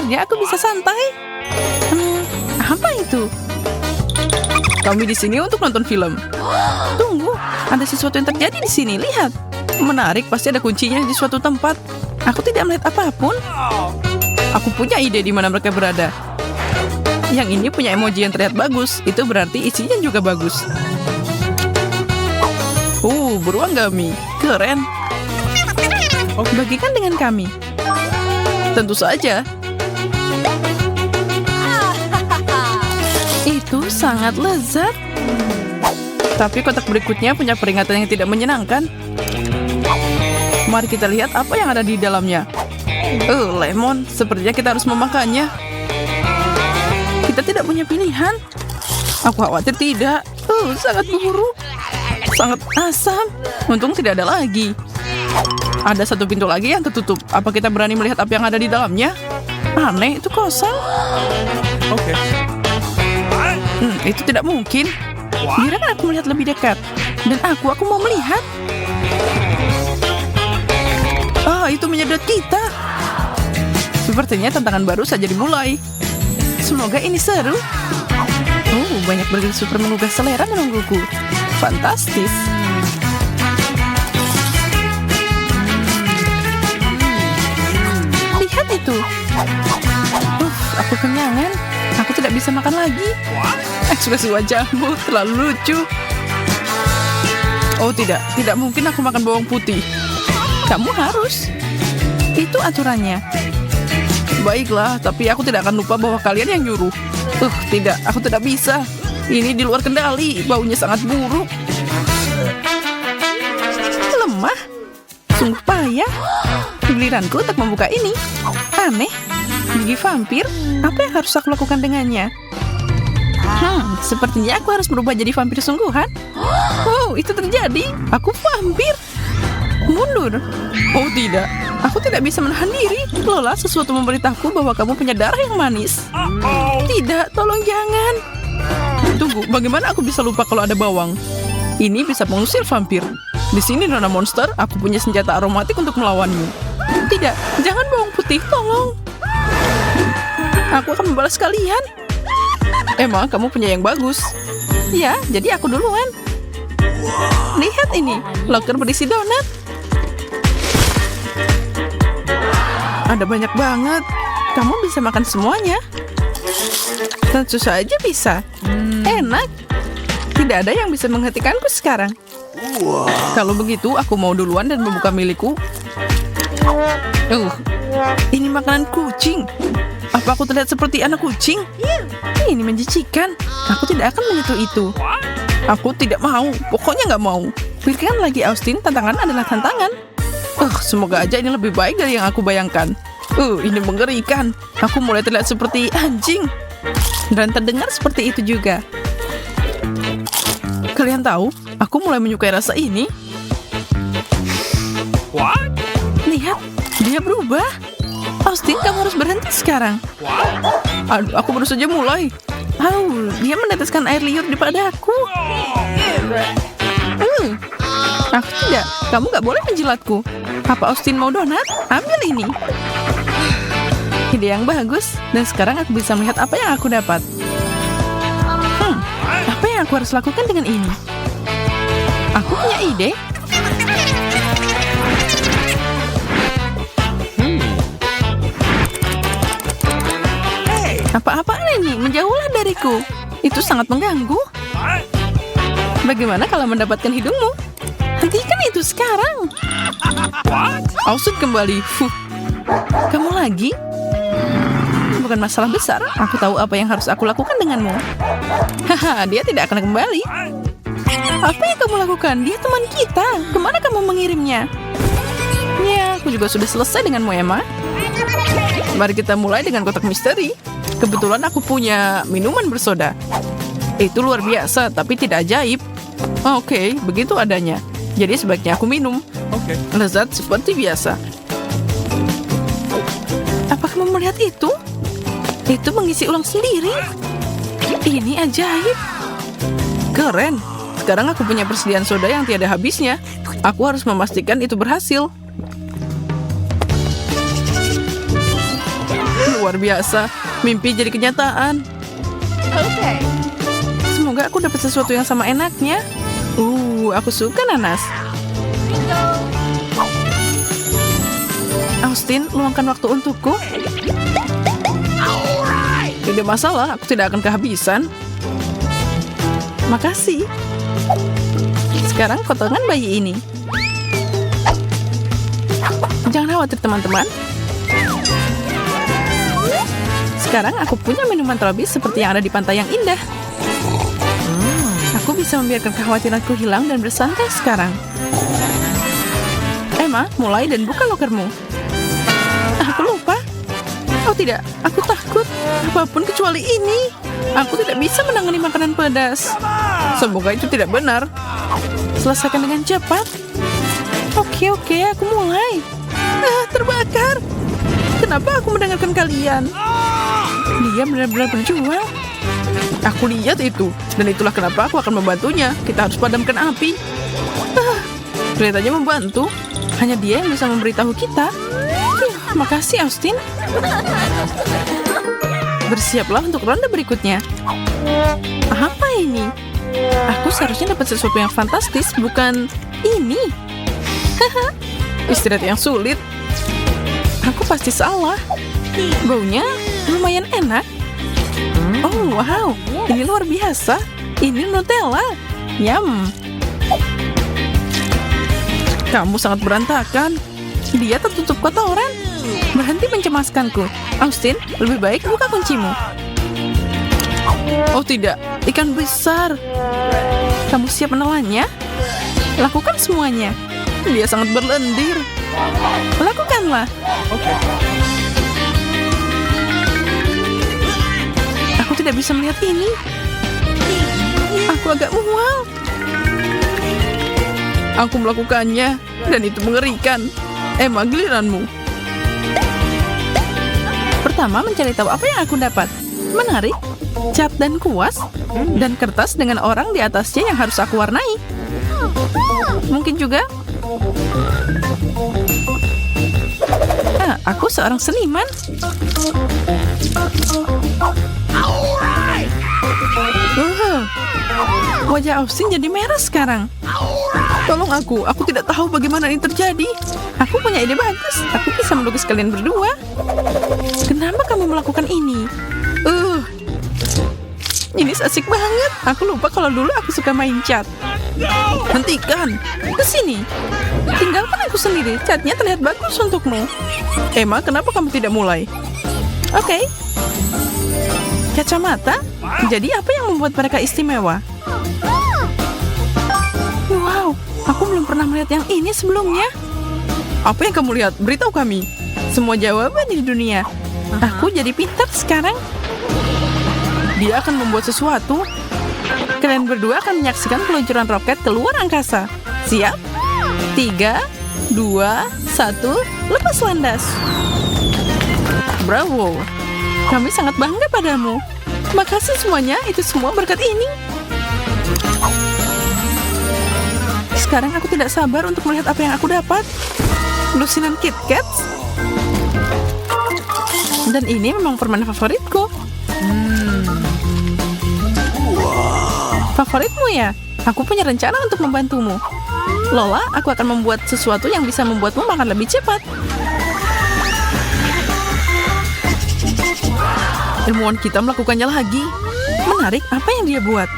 akhirnya aku bisa santai. Apa itu? Kami di sini untuk nonton film. Tunggu, ada sesuatu yang terjadi di sini. Lihat, menarik. Pasti ada kuncinya di suatu tempat. Aku tidak melihat apapun. Aku punya ide di mana mereka berada. Yang ini punya emoji yang terlihat bagus. Itu berarti isinya juga bagus. Beruang gami. Keren. Bagikan dengan kami. Tentu saja. Itu sangat lezat. Tapi kotak berikutnya punya peringatan yang tidak menyenangkan. Mari kita lihat apa yang ada di dalamnya. Lemon. Sepertinya kita harus memakannya. Kita tidak punya pilihan. Aku khawatir tidak. Sangat buruk. Sangat asam. Untung tidak ada lagi. Ada satu pintu lagi yang tertutup. Apa kita berani melihat apa yang ada di dalamnya? Aneh, itu kosong. Oke. Itu tidak mungkin. Biarkan aku melihat lebih dekat. Dan aku mau melihat. Itu menyedot kita. Sepertinya tantangan baru saja dimulai. Semoga ini seru. Banyak burger super menggugah selera menungguku. Fantastis. Lihat itu. Aku kenyangan. Aku tidak bisa makan lagi. Ekspresi wajahmu terlalu lucu. Tidak mungkin aku makan bawang putih. Kamu harus. Itu aturannya. Baiklah, tapi aku tidak akan lupa bahwa kalian yang nyuruh. Tidak, aku tidak bisa. Ini di luar kendali, baunya sangat buruk. Lemah. Sungguh payah. Giliranku untuk membuka ini. Aneh. Gigi vampir, apa yang harus aku lakukan dengannya? Sepertinya aku harus berubah jadi vampir sungguhan. Itu terjadi. Aku vampir. Mundur. Tidak. Aku tidak bisa menahan diri. Lola, sesuatu memberitahuku bahwa kamu punya darah yang manis. Tidak, tolong jangan. Tunggu, bagaimana aku bisa lupa kalau ada bawang? Ini bisa mengusir vampir. Di sini, Nona Monster, aku punya senjata aromatik untuk melawanmu. Tidak, jangan bawang putih, tolong. Aku akan membalas kalian. Emang kamu punya yang bagus? Ya, jadi aku duluan. Lihat ini, loker berisi donat. Ada banyak banget. Kamu bisa makan semuanya. Tentu saja bisa. Enak. Tidak ada yang bisa menghentikanku sekarang. Kalau begitu, aku mau duluan dan membuka milikku. Ini makanan kucing. Apa aku terlihat seperti anak kucing? Ini menjijikan. Aku tidak akan menyentuh itu. Aku tidak mau. Pokoknya nggak mau. Pikirkan lagi, Austin. Tantangan adalah tantangan. Semoga aja ini lebih baik dari yang aku bayangkan. Ini mengerikan. Aku mulai terlihat seperti anjing. Dan terdengar seperti itu juga. Kalian tahu, aku mulai menyukai rasa ini. Lihat, dia berubah. Austin, kamu harus berhenti sekarang. Aku baru saja mulai. Dia meneteskan air liur di padaku. Aku tidak. Kamu gak boleh menjilatku. Apa Austin mau donat? Ambil ini. Ide yang bagus. Dan sekarang aku bisa melihat apa yang aku dapat. Apa yang aku harus lakukan dengan ini? Aku punya ide. Apa-apaan ini? Menjauhlah dariku. Itu sangat mengganggu. Bagaimana kalau mendapatkan hidungmu? Hentikan itu sekarang. Austin kembali. Kamu lagi? Bukan masalah besar. Aku tahu apa yang harus aku lakukan denganmu. Dia tidak akan kembali. Apa yang kamu lakukan? Dia teman kita. Kemana kamu mengirimnya? Ya, aku juga sudah selesai denganmu, Emma. Mari kita mulai dengan kotak misteri. Kebetulan aku punya minuman bersoda. Itu luar biasa, tapi tidak ajaib. Oke, begitu adanya. Jadi sebaiknya aku minum. Lezat seperti biasa. Apa kamu melihat itu? Itu mengisi ulang sendiri. Ini ajaib. Keren. Sekarang aku punya persediaan soda yang tiada habisnya. Aku harus memastikan itu berhasil. Luar Luar biasa, mimpi jadi kenyataan. Semoga aku dapat sesuatu yang sama enaknya. Aku suka nanas. Austin, luangkan waktu untukku. Tidak masalah, aku tidak akan kehabisan. Makasih. Sekarang potongan bayi ini. Jangan khawatir teman-teman. Sekarang aku punya minuman tropis seperti yang ada di pantai yang indah. Aku bisa membiarkan kekhawatiranku hilang dan bersantai sekarang. Emma, mulai dan buka lokermu. Aku lupa. Oh tidak, aku takut. Apapun kecuali ini. Aku tidak bisa menangani makanan pedas. Semoga itu tidak benar. Selesaikan dengan cepat. Oke, aku mulai. Terbakar. Kenapa aku mendengarkan kalian? Dia benar-benar berjuang. Aku lihat itu. Dan itulah kenapa aku akan membantunya. Kita harus padamkan api. Kelihatannya membantu. Hanya dia yang bisa memberitahu kita. Makasih, Austin. Bersiaplah untuk ronde berikutnya. Apa ini? Aku seharusnya dapat sesuatu yang fantastis, bukan ini. Istirahat yang sulit. Aku pasti salah. Baunya lumayan enak. Oh, wow. Ini luar biasa. Ini Nutella. Yum. Kamu sangat berantakan. Dia tertutup kotoran. Berhenti mencemaskanku. Austin, lebih baik buka kuncimu. Oh tidak, ikan besar. Kamu siap menelannya? Lakukan semuanya. Dia sangat berlendir. Lakukanlah. Aku tidak bisa melihat ini. Aku agak mual. Aku melakukannya, dan itu mengerikan. Emma, giliranmu. Pertama, mencari tahu apa yang aku dapat. Menarik, cat dan kuas, dan kertas dengan orang di atasnya yang harus aku warnai. Mungkin juga aku seorang seniman. Wajah Austin jadi merah sekarang. Tolong aku tidak tahu bagaimana ini terjadi. Aku punya ide bagus. Aku bisa melukis kalian berdua. Kenapa kamu melakukan ini? Ini asik banget. Aku lupa kalau dulu aku suka main cat. Hentikan. Kesini. Tinggalkan aku sendiri. Catnya terlihat bagus untukmu. Emma, kenapa kamu tidak mulai? Oke. Kacamata? Jadi apa yang membuat mereka istimewa? Wow, aku belum pernah melihat yang ini sebelumnya. Apa yang kamu lihat? Beritahu kami. Semua jawaban di dunia. Aku jadi pintar sekarang. Dia akan membuat sesuatu. Kalian berdua akan menyaksikan peluncuran roket ke luar angkasa. Siap? 3, 2, 1, lepas landas. Bravo. Kami sangat bangga padamu. Makasih semuanya, itu semua berkat ini. Sekarang aku tidak sabar untuk melihat apa yang aku dapat. Lusinan Kit Kat. Dan ini memang permen favoritku. Favoritmu ya? Aku punya rencana untuk membantumu. Lola, aku akan membuat sesuatu yang bisa membuatmu makan lebih cepat. Ilmuwan kita melakukannya lagi. Menarik, apa yang dia buat?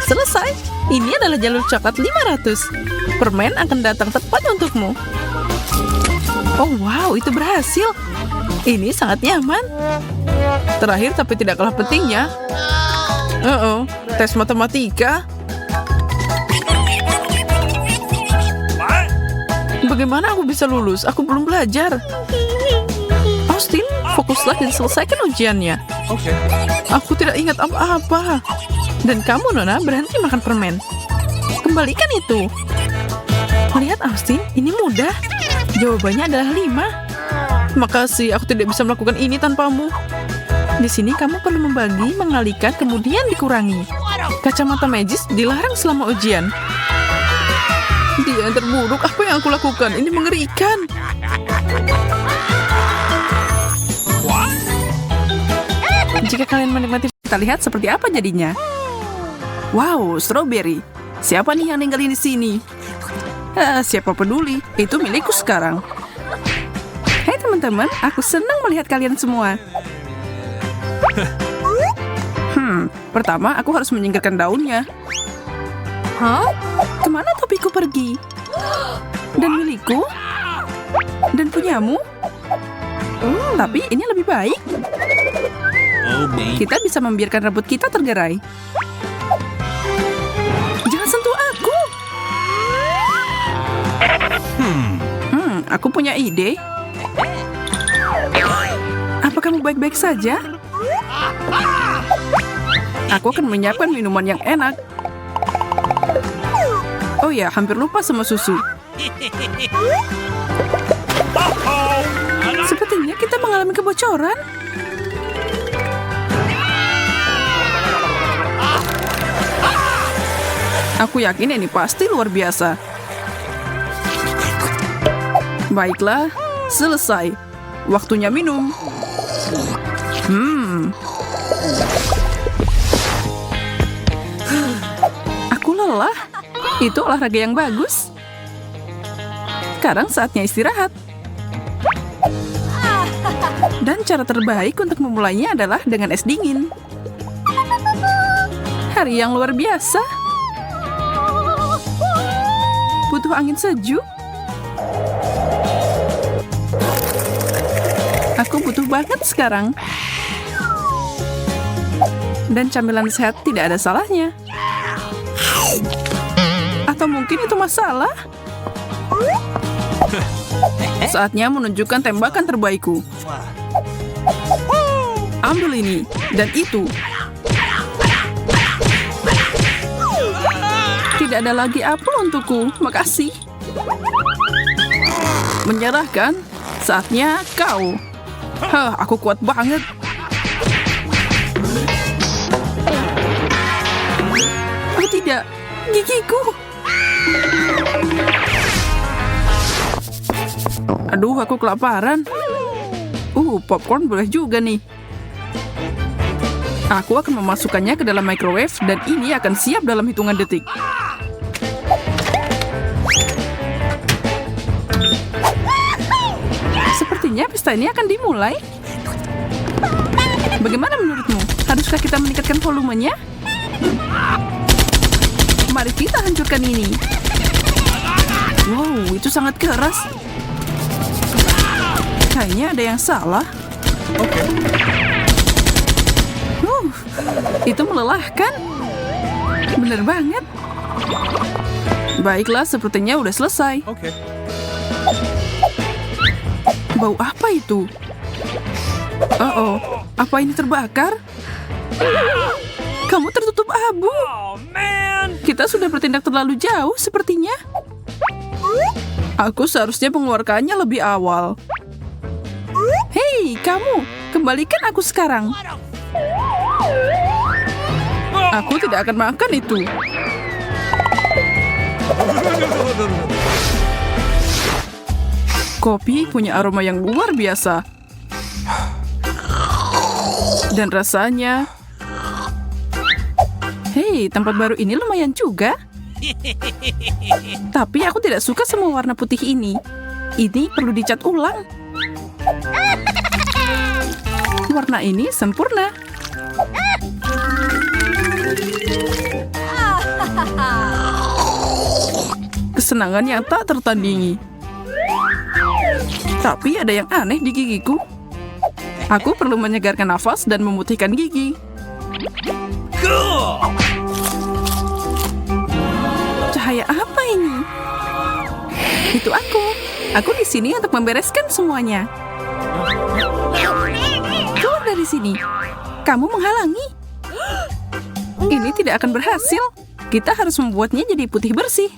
Selesai. Ini adalah jalur coklat 500. Permen akan datang tepat untukmu. Oh wow, itu berhasil. Ini sangat nyaman. Terakhir tapi tidak kalah pentingnya. Tes matematika. Bagaimana aku bisa lulus? Aku belum belajar. Austin, fokuslah dan selesaikan ujiannya. Aku tidak ingat apa-apa. Dan kamu, Nona, berhenti makan permen. Kembalikan itu. Lihat, Austin, ini mudah. Jawabannya adalah 5. Makasih, aku tidak bisa melakukan ini tanpamu. Di sini kamu perlu membagi, mengalihkan, kemudian dikurangi. Kacamata magis dilarang selama ujian. Dia yang terburuk, apa yang aku lakukan? Ini mengerikan. Jika kalian menikmati, kita lihat seperti apa jadinya. Wow, strawberry. Siapa nih yang ninggalin di sini? Siapa peduli? Itu milikku sekarang. Hai teman-teman, aku senang melihat kalian semua. Pertama aku harus menyingkirkan daunnya. Kemana topiku pergi? Dan milikku? Dan punyamu? Tapi ini lebih baik. Kita bisa membiarkan rambut kita tergerai. Jangan sentuh aku. Aku punya ide. Apa kamu baik-baik saja? Aku akan menyiapkan minuman yang enak. Oh ya, hampir lupa sama susu. Sepertinya kita mengalami kebocoran. Aku yakin ini pasti luar biasa. Baiklah, selesai. Waktunya minum. Aku lelah. Itu olahraga yang bagus. Sekarang saatnya istirahat. Dan cara terbaik untuk memulainya adalah dengan es dingin. Hari yang luar biasa. Butuh angin sejuk. Aku butuh banget sekarang. Dan camilan sehat tidak ada salahnya. Atau mungkin itu masalah? Saatnya menunjukkan tembakan terbaikku. Ambil ini dan itu. Tidak ada lagi apel untukku. Makasih. Menyerahkan. Saatnya kau. Aku kuat banget. Oh tidak, gigiku. Aduh, aku kelaparan. Popcorn boleh juga nih. Aku akan memasukkannya ke dalam microwave dan ini akan siap dalam hitungan detik. Sepertinya pesta ini akan dimulai. Bagaimana menurutmu? Haruskah kita meningkatkan volumenya? Mari kita hancurkan ini. Wow, itu sangat keras. Kayaknya ada yang salah. Itu melelahkan. Bener banget. Baiklah, sepertinya udah selesai. Bau apa itu? Apa ini terbakar? Kamu tertutup abu. Kita sudah bertindak terlalu jauh sepertinya. Aku seharusnya mengeluarkannya lebih awal. Hei, kamu, kembalikan aku sekarang. Aku tidak akan makan itu. Kopi punya aroma yang luar biasa. Dan rasanya... Hei, tempat baru ini lumayan juga. Tapi aku tidak suka semua warna putih ini. Ini perlu dicat ulang. Warna ini sempurna. Kesenangan yang tak tertandingi. Tapi ada yang aneh di gigiku. Aku perlu menyegarkan nafas dan memutihkan gigi. Cahaya apa ini? Itu aku. Aku di sini untuk membereskan semuanya. Keluar dari sini. Kamu menghalangi. Ini tidak akan berhasil. Kita harus membuatnya jadi putih bersih.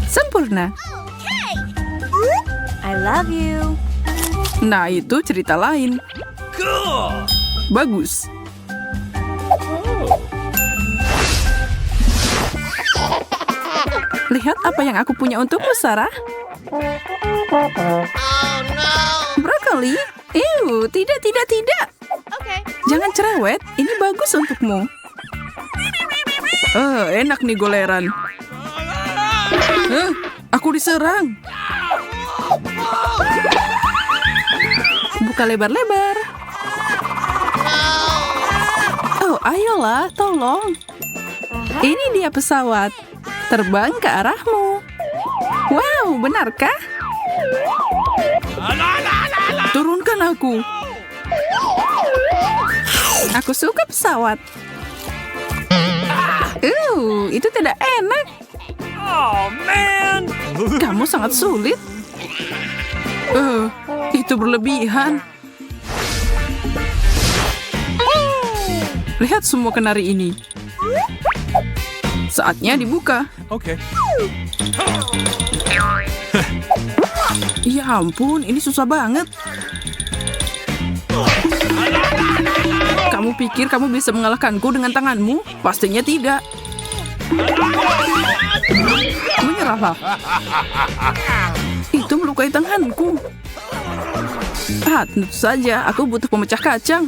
Sempurna. I love you. Nah, itu cerita lain. Bagus. Lihat apa yang aku punya untukmu, Sarah. Brokoli? Tidak. Jangan cerewet, ini bagus untukmu. Enak nih goleran. Aku diserang. Buka lebar-lebar. Oh, ayolah, tolong. Ini dia pesawat. Terbang ke arahmu. Wow, benarkah? Turunkan aku. Aku suka pesawat. Itu tidak enak. Oh, man. Kamu sangat sulit. Itu berlebihan. Lihat semua kenari ini. Saatnya dibuka. Okay. Ya ampun, ini susah banget. Kamu pikir kamu bisa mengalahkanku dengan tanganmu? Pastinya tidak. Menyerahlah. Itu melukai tanganku. Tentu saja, aku butuh pemecah kacang.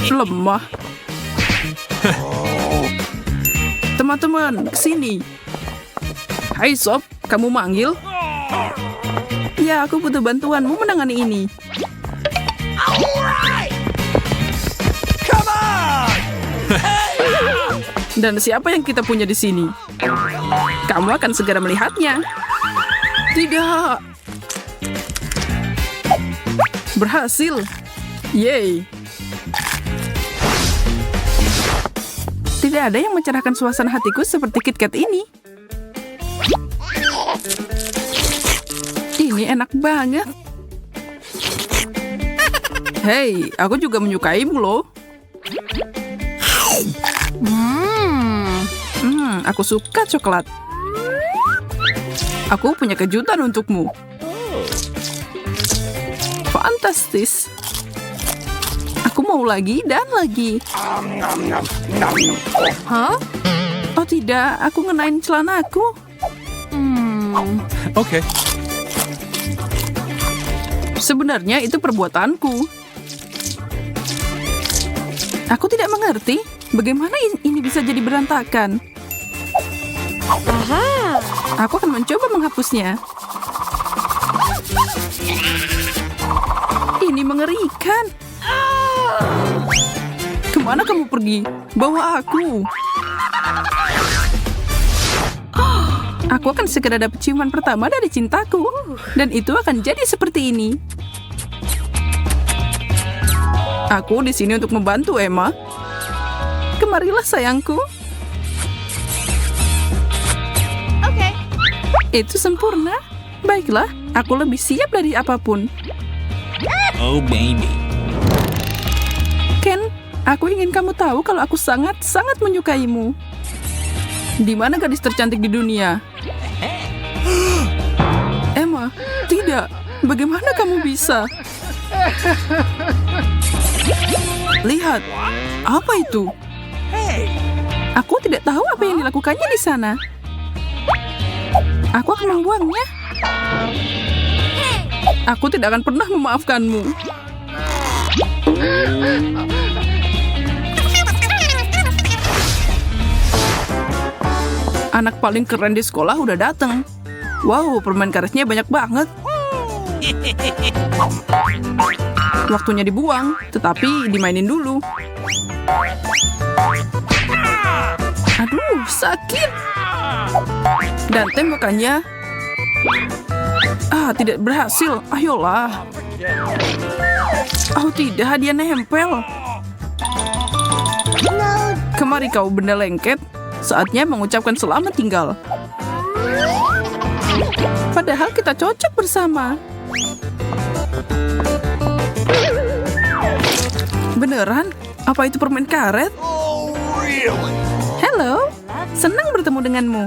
Lemah. Teman-teman, kesini. Hai Sob, kamu manggil? Ya, aku butuh bantuanmu menangani ini. Come on! Dan siapa yang kita punya di sini? Kamu akan segera melihatnya. Tidak. Berhasil. Yeay. Tidak ada yang mencerahkan suasana hatiku seperti KitKat ini. Ini enak banget. Hei, aku juga menyukaimu loh. Aku suka coklat. Aku punya kejutan untukmu. Fantastis. Aku mau lagi dan lagi. Hah? Oh tidak, aku ngenain celanaku. Okay. Sebenarnya itu perbuatanku. Aku tidak mengerti bagaimana ini bisa jadi berantakan. Aku akan mencoba menghapusnya. Ini mengerikan. Kemana kamu pergi? Bawa aku. Aku akan segera dapat ciuman pertama dari cintaku. Dan itu akan jadi seperti ini. Aku di sini untuk membantu, Emma. Kemarilah, sayangku. Oke. Itu sempurna. Baiklah, aku lebih siap dari apapun. Oh, baby. Ken, aku ingin kamu tahu kalau aku sangat-sangat menyukaimu. Di mana gadis tercantik di dunia? Emma, tidak. Bagaimana kamu bisa? Lihat, apa itu? Aku tidak tahu apa yang dilakukannya di sana. Aku akan membuangnya. Aku tidak akan pernah memaafkanmu. Anak paling keren di sekolah udah datang. Wow, permen karetnya banyak banget. Waktunya dibuang, tetapi dimainin dulu. Aduh, sakit. Dan tembakannya tidak berhasil. Ayolah. Oh tidak, dia nempel. Kemari kau benda lengket. Saatnya mengucapkan selamat tinggal. Padahal kita cocok bersama. Beneran? Apa itu permen karet? Oh, really? Halo, senang bertemu denganmu.